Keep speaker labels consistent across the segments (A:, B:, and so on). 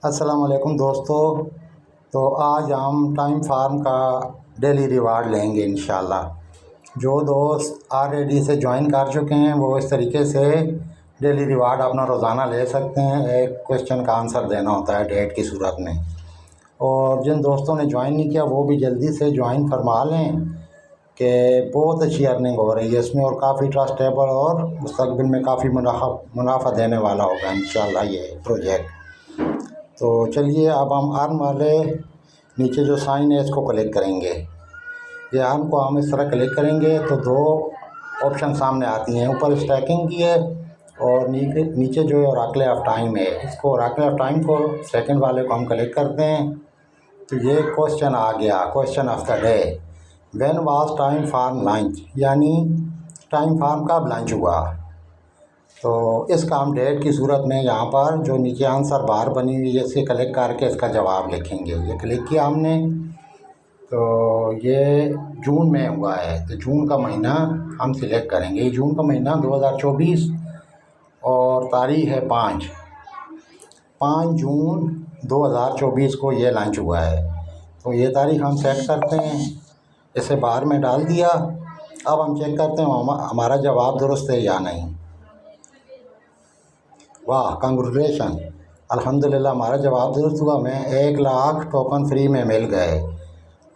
A: السلام علیکم دوستو، تو آج ہم ٹائم فارم کا ڈیلی ریوارڈ لیں گے انشاءاللہ۔ جو دوست آلریڈی سے جوائن کر چکے ہیں وہ اس طریقے سے ڈیلی ریوارڈ اپنا روزانہ لے سکتے ہیں۔ ایک کوشچن کا آنسر دینا ہوتا ہے ڈیٹ کی صورت میں، اور جن دوستوں نے جوائن نہیں کیا وہ بھی جلدی سے جوائن فرما لیں کہ بہت اچھی ارننگ ہو رہی ہے اس میں، اور کافی ٹرسٹیبل اور مستقبل میں کافی منافع دینے والا ہوگا انشاءاللہ یہ پروجیکٹ۔ تو چلیے اب ہم ارن والے نیچے جو سائن ہے اس کو کلک کریں گے۔ یہ ارن کو ہم اس طرح کلک کریں گے تو دو آپشن سامنے آتی ہیں، اوپر اسٹیکنگ کی ہے اور نیچے جو ہے اوریکل آف ٹائم ہے۔ اس کو اوریکل آف ٹائم کو سیکنڈ والے کو ہم کلک کرتے ہیں تو یہ کوشچن آ گیا، question of the day, when was time form launch, یعنی ٹائم فارم کب لانچ ہوا۔ تو اس کا ہم ڈیٹ کی صورت میں یہاں پر جو نیچے آنسر بار بنی ہوئی ہے اسے کلک کر کے اس کا جواب لکھیں گے۔ یہ کلک کیا ہم نے تو یہ جون میں ہوا ہے، تو جون کا مہینہ ہم سلیکٹ کریں گے۔ یہ جون کا مہینہ 2024 اور تاریخ ہے 5 جون 2024 کو یہ لانچ ہوا ہے۔ تو یہ تاریخ ہم سیٹ کرتے ہیں، اسے بار میں ڈال دیا۔ اب ہم چیک کرتے ہیں ہمارا جواب درست ہے یا نہیں۔ واہ، کنگریچولیشن، الحمدللہ ہمارا جواب درست ہوا، میں 1 لاکھ ٹوکن فری میں مل گئے۔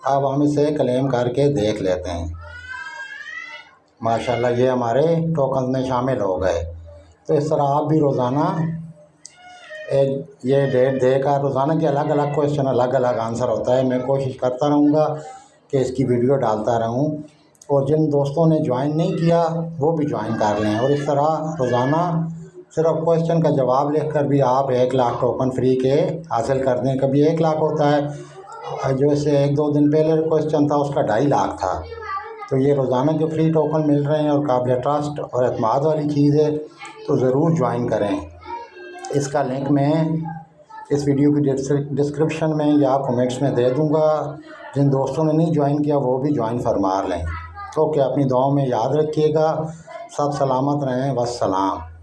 A: اب ہم اسے کلیم کر کے دیکھ لیتے ہیں۔ ماشاءاللہ یہ ہمارے ٹوکن میں شامل ہو گئے۔ تو اس طرح آپ بھی روزانہ یہ ڈیٹ دے کر، روزانہ کے الگ الگ کوشچن الگ الگ آنسر ہوتا ہے، میں کوشش کرتا رہوں گا کہ اس کی ویڈیو ڈالتا رہوں، اور جن دوستوں نے جوائن نہیں کیا وہ بھی جوائن کر لیں۔ اور اس طرح روزانہ صرف کوشچن کا جواب لکھ کر بھی آپ 1 لاکھ ٹوکن فری کے حاصل کر دیں۔ کبھی 1 لاکھ ہوتا ہے، جو اس سے 1-2 دن پہلے کوشچن تھا اس کا 2.5 لاکھ تھا۔ تو یہ روزانہ کے فری ٹوکن مل رہے ہیں اور قابل ٹرسٹ اور اعتماد والی چیز ہے، تو ضرور جوائن کریں۔ اس کا لنک میں اس ویڈیو کی ڈسکرپشن میں یا کمنٹس میں دے دوں گا۔ جن دوستوں نے نہیں جوائن کیا وہ بھی جوائن فرما لیں۔ اوکے، اپنی دعاؤں میں یاد رکھیے گا۔ سب سلامت رہیں، والسلام۔